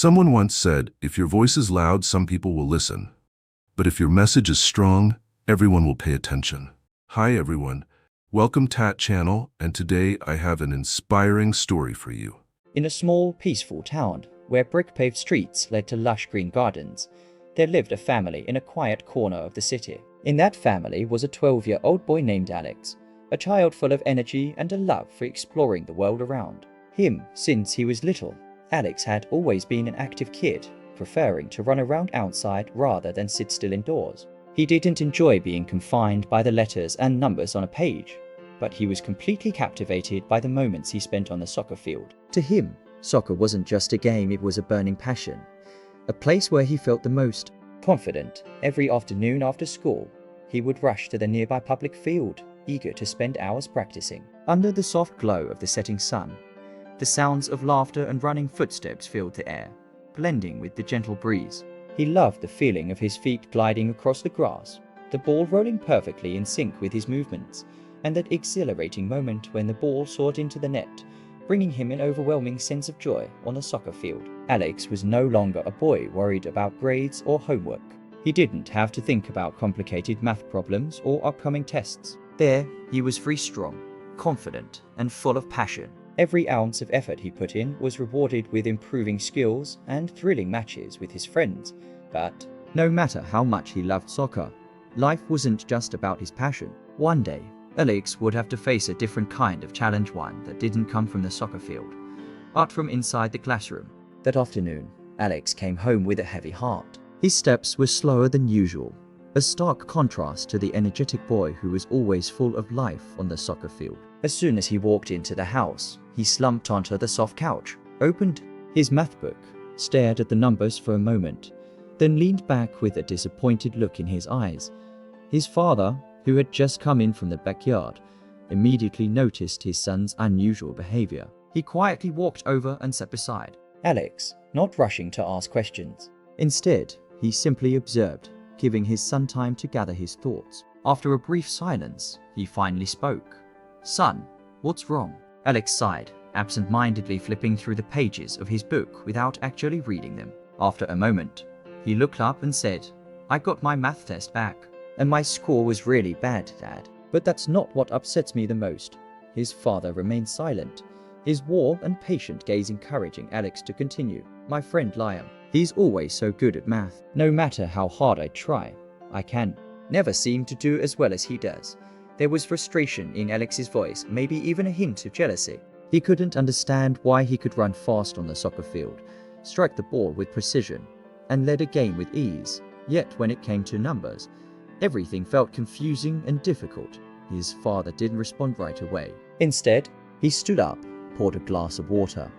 Someone once said, if your voice is loud, some people will listen. But if your message is strong, everyone will pay attention. Hi everyone, welcome Tat Channel, and today I have an inspiring story for you. In a small, peaceful town, where brick-paved streets led to lush green gardens, there lived a family in a quiet corner of the city. In that family was a 12-year-old boy named Alex, a child full of energy and a love for exploring the world around him. Since he was little, Alex had always been an active kid, preferring to run around outside rather than sit still indoors. He didn't enjoy being confined by the letters and numbers on a page, but he was completely captivated by the moments he spent on the soccer field. To him, soccer wasn't just a game, it was a burning passion, a place where he felt the most confident. Every afternoon after school, he would rush to the nearby public field, eager to spend hours practicing. Under the soft glow of the setting sun, the sounds of laughter and running footsteps filled the air, blending with the gentle breeze. He loved the feeling of his feet gliding across the grass, the ball rolling perfectly in sync with his movements, and that exhilarating moment when the ball soared into the net, bringing him an overwhelming sense of joy on the soccer field. Alex was no longer a boy worried about grades or homework. He didn't have to think about complicated math problems or upcoming tests. There, he was free, strong, confident, and full of passion. Every ounce of effort he put in was rewarded with improving skills and thrilling matches with his friends. But no matter how much he loved soccer, life wasn't just about his passion. One day, Alex would have to face a different kind of challenge, one that didn't come from the soccer field, but from inside the classroom. That afternoon, Alex came home with a heavy heart. His steps were slower than usual, a stark contrast to the energetic boy who was always full of life on the soccer field. As soon as he walked into the house, he slumped onto the soft couch, opened his math book, stared at the numbers for a moment, then leaned back with a disappointed look in his eyes. His father, who had just come in from the backyard, immediately noticed his son's unusual behavior. He quietly walked over and sat beside Alex, not rushing to ask questions. Instead, he simply observed, giving his son time to gather his thoughts. After a brief silence, he finally spoke. "Son, what's wrong?" Alex sighed, absent-mindedly flipping through the pages of his book without actually reading them. After a moment, he looked up and said, "I got my math test back, and my score was really bad, Dad. But that's not what upsets me the most." His father remained silent, his warm and patient gaze encouraging Alex to continue. "My friend Liam, he's always so good at math. No matter how hard I try, I can never seem to do as well as he does." There was frustration in Alex's voice, maybe even a hint of jealousy. He couldn't understand why he could run fast on the soccer field, strike the ball with precision, and lead a game with ease. Yet when it came to numbers, everything felt confusing and difficult. His father didn't respond right away. Instead, he stood up, poured a glass of water,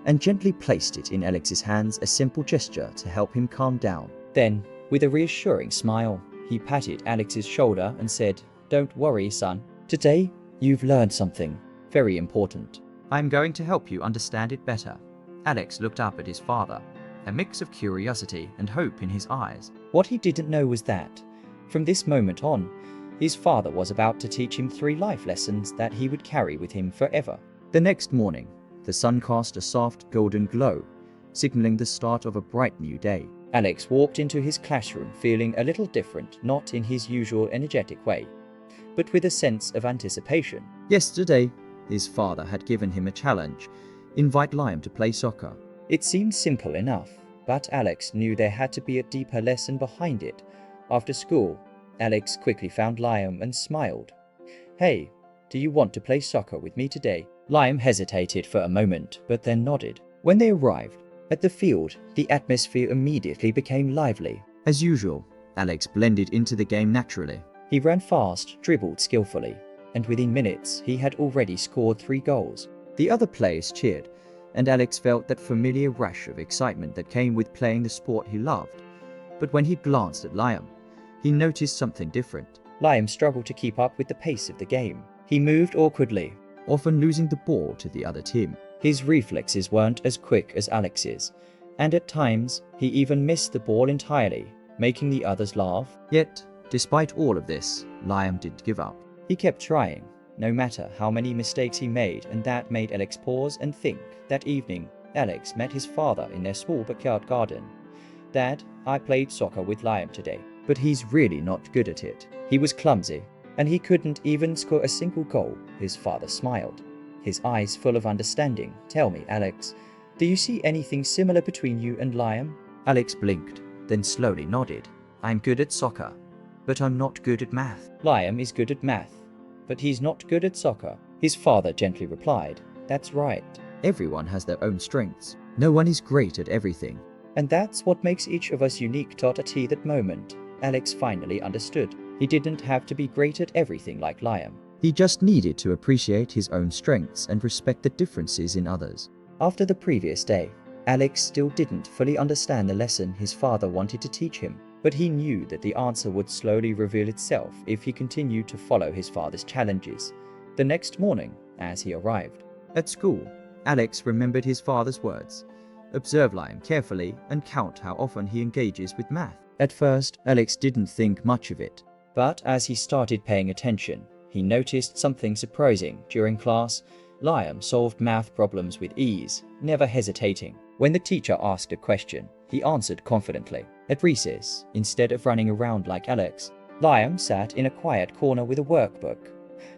and gently placed it in Alex's hands, a simple gesture to help him calm down. Then, with a reassuring smile, he patted Alex's shoulder and said, "Don't worry, son. Today, you've learned something very important. I'm going to help you understand it better." Alex looked up at his father, a mix of curiosity and hope in his eyes. What he didn't know was that, from this moment on, his father was about to teach him 3 life lessons that he would carry with him forever. The next morning, the sun cast a soft golden glow, signaling the start of a bright new day. Alex walked into his classroom feeling a little different, not in his usual energetic way, but with a sense of anticipation. Yesterday, his father had given him a challenge: invite Liam to play soccer. It seemed simple enough, but Alex knew there had to be a deeper lesson behind it. After school, Alex quickly found Liam and smiled. "Hey, do you want to play soccer with me today?" Liam hesitated for a moment, but then nodded. When they arrived at the field, the atmosphere immediately became lively. As usual, Alex blended into the game naturally. He ran fast, dribbled skillfully, and within minutes he had already scored 3 goals. The other players cheered, and Alex felt that familiar rush of excitement that came with playing the sport he loved. But when he glanced at Liam, he noticed something different. Liam struggled to keep up with the pace of the game. He moved awkwardly, often losing the ball to the other team. His reflexes weren't as quick as Alex's, and at times he even missed the ball entirely, making the others laugh. Yet, despite all of this, Liam didn't give up. He kept trying, no matter how many mistakes he made, and that made Alex pause and think. That evening, Alex met his father in their small backyard garden. "Dad, I played soccer with Liam today, but he's really not good at it. He was clumsy, and he couldn't even score a single goal." His father smiled, his eyes full of understanding. "Tell me, Alex, do you see anything similar between you and Liam?" Alex blinked, then slowly nodded. "I'm good at soccer, but I'm not good at math." "Liam is good at math, but he's not good at soccer," his father gently replied. "That's right. Everyone has their own strengths. No one is great at everything. And that's what makes each of us unique." At that moment, Alex finally understood. He didn't have to be great at everything like Liam. He just needed to appreciate his own strengths and respect the differences in others. After the previous day, Alex still didn't fully understand the lesson his father wanted to teach him, but he knew that the answer would slowly reveal itself if he continued to follow his father's challenges. The next morning, as he arrived at school, Alex remembered his father's words. "Observe Liam carefully and count how often he engages with math." At first, Alex didn't think much of it, but as he started paying attention, he noticed something surprising. During class, Liam solved math problems with ease, never hesitating. When the teacher asked a question, he answered confidently. At recess, instead of running around like Alex, Liam sat in a quiet corner with a workbook,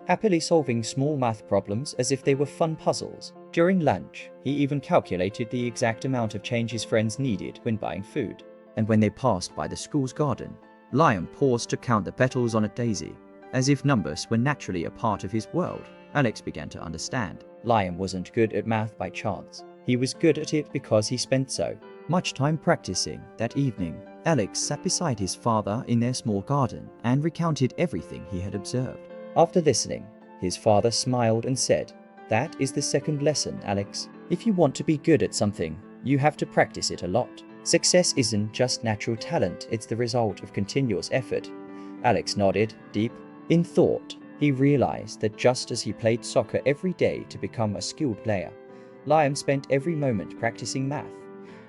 happily solving small math problems as if they were fun puzzles. During lunch, he even calculated the exact amount of change his friends needed when buying food. And when they passed by the school's garden, Liam paused to count the petals on a daisy, as if numbers were naturally a part of his world. Alex began to understand. Liam wasn't good at math by chance. He was good at it because he spent so much time practicing. That evening, Alex sat beside his father in their small garden and recounted everything he had observed. After listening, his father smiled and said, "That is the second lesson, Alex. If you want to be good at something, you have to practice it a lot. Success isn't just natural talent, it's the result of continuous effort." Alex nodded, deep in thought. He realized that just as he played soccer every day to become a skilled player, Liam spent every moment practicing math,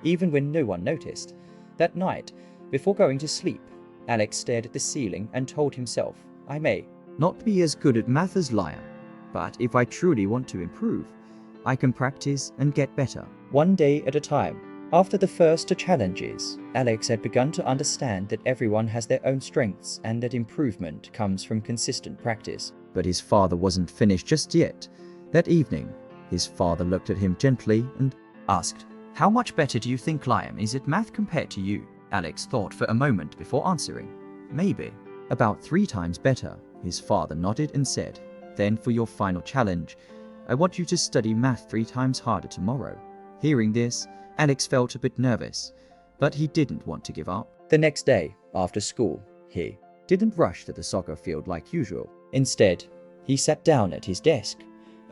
even when no one noticed. That night, before going to sleep, Alex stared at the ceiling and told himself, "I may not be as good at math as Liam, but if I truly want to improve, I can practice and get better, one day at a time." After the first two challenges, Alex had begun to understand that everyone has their own strengths and that improvement comes from consistent practice. But his father wasn't finished just yet. That evening, his father looked at him gently and asked, "How much better do you think Liam is at math compared to you?" Alex thought for a moment before answering. "Maybe about 3 times better." His father nodded and said, "Then for your final challenge, I want you to study math 3 times harder tomorrow." Hearing this, Alex felt a bit nervous, but he didn't want to give up. The next day, after school, he didn't rush to the soccer field like usual. Instead, he sat down at his desk,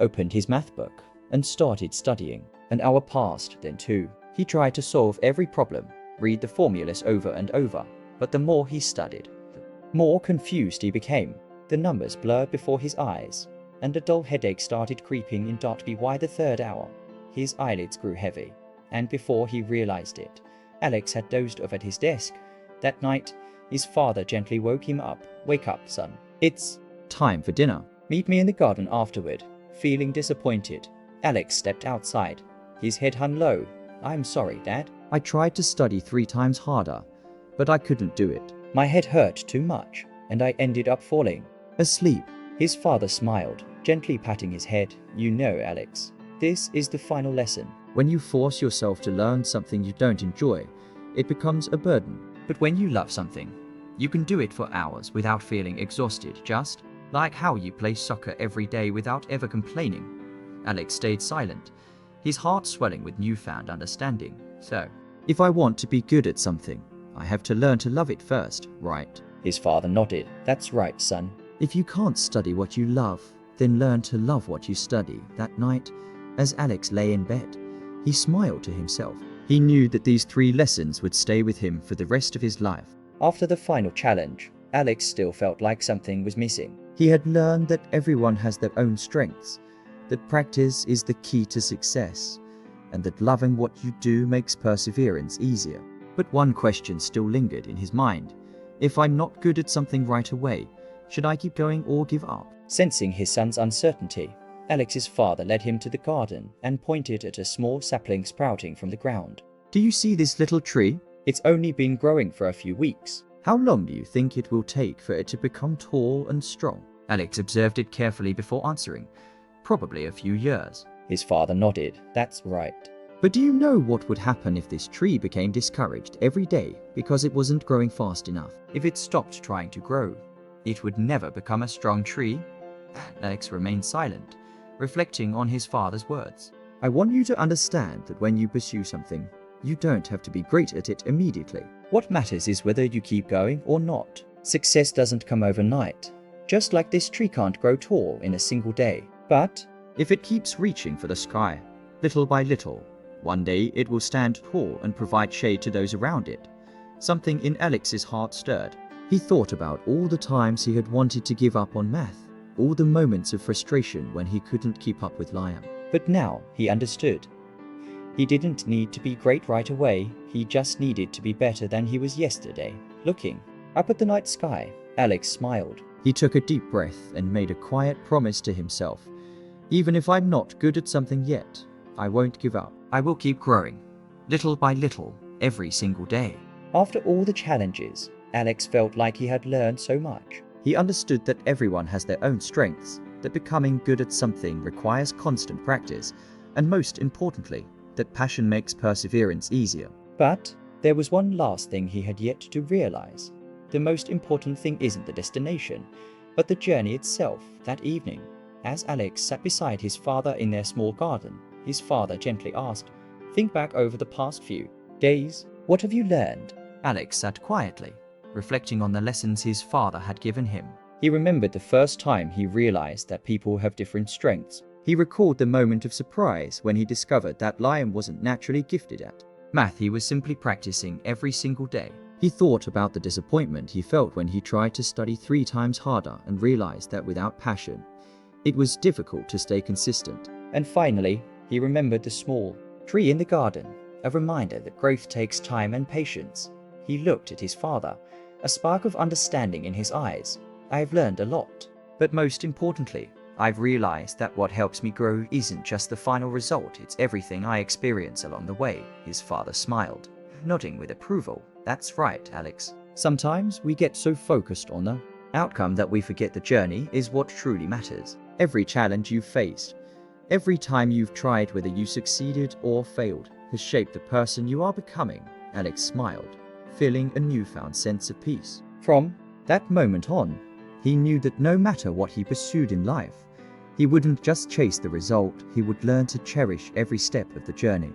opened his math book, and started studying. An hour passed, then 2. He tried to solve every problem, read the formulas over and over, but the more he studied, the more confused he became. The numbers blurred before his eyes, and a dull headache started creeping in. By the 3rd hour, his eyelids grew heavy, and before he realized it, Alex had dozed off at his desk. That night, his father gently woke him up. "Wake up, son. It's time for dinner. Meet me in the garden afterward." Feeling disappointed, Alex stepped outside. His head hung low. "I'm sorry, Dad. I tried to study 3 times harder, but I couldn't do it. My head hurt too much, and I ended up falling asleep." His father smiled, gently patting his head. "You know, Alex, this is the final lesson. When you force yourself to learn something you don't enjoy, it becomes a burden. But when you love something, you can do it for hours without feeling exhausted, just like how you play soccer every day without ever complaining." Alex stayed silent, his heart swelling with newfound understanding. "So, if I want to be good at something, I have to learn to love it first, right?" His father nodded. "That's right, son. If you can't study what you love, then learn to love what you study." That night, as Alex lay in bed, he smiled to himself. He knew that these 3 lessons would stay with him for the rest of his life. After the final challenge, Alex still felt like something was missing. He had learned that everyone has their own strengths, that practice is the key to success, and that loving what you do makes perseverance easier. But one question still lingered in his mind. If I'm not good at something right away, should I keep going or give up? Sensing his son's uncertainty, Alex's father led him to the garden and pointed at a small sapling sprouting from the ground. "Do you see this little tree? It's only been growing for a few weeks. How long do you think it will take for it to become tall and strong?" Alex observed it carefully before answering. "Probably a few years." His father nodded. "That's right. But do you know what would happen if this tree became discouraged every day because it wasn't growing fast enough? If it stopped trying to grow, it would never become a strong tree." Alex remained silent, reflecting on his father's words. "I want you to understand that when you pursue something, you don't have to be great at it immediately. What matters is whether you keep going or not. Success doesn't come overnight, just like this tree can't grow tall in a single day. But if it keeps reaching for the sky, little by little, one day it will stand tall and provide shade to those around it." Something in Alex's heart stirred. He thought about all the times he had wanted to give up on math, all the moments of frustration when he couldn't keep up with Liam. But now he understood. He didn't need to be great right away, he just needed to be better than he was yesterday. Looking up at the night sky, Alex smiled. He took a deep breath and made a quiet promise to himself. "Even if I'm not good at something yet, I won't give up. I will keep growing, little by little, every single day." After all the challenges, Alex felt like he had learned so much. He understood that everyone has their own strengths, that becoming good at something requires constant practice, and most importantly, that passion makes perseverance easier. But there was one last thing he had yet to realize. The most important thing isn't the destination, but the journey itself. That evening, as Alex sat beside his father in their small garden, his father gently asked, "Think back over the past few days. What have you learned?" Alex sat quietly, reflecting on the lessons his father had given him. He remembered the first time he realized that people have different strengths. He recalled the moment of surprise when he discovered that Liam wasn't naturally gifted at math. He was simply practicing every single day. He thought about the disappointment he felt when he tried to study 3 times harder and realized that without passion, it was difficult to stay consistent. And finally, he remembered the small tree in the garden, a reminder that growth takes time and patience. He looked at his father, a spark of understanding in his eyes. "I've learned a lot, but most importantly, I've realized that what helps me grow isn't just the final result, it's everything I experience along the way." His father smiled, nodding with approval. "That's right, Alex. Sometimes we get so focused on the outcome that we forget the journey is what truly matters. Every challenge you've faced, every time you've tried, whether you succeeded or failed, has shaped the person you are becoming." Alex smiled, feeling a newfound sense of peace. From that moment on, he knew that no matter what he pursued in life, he wouldn't just chase the result, he would learn to cherish every step of the journey.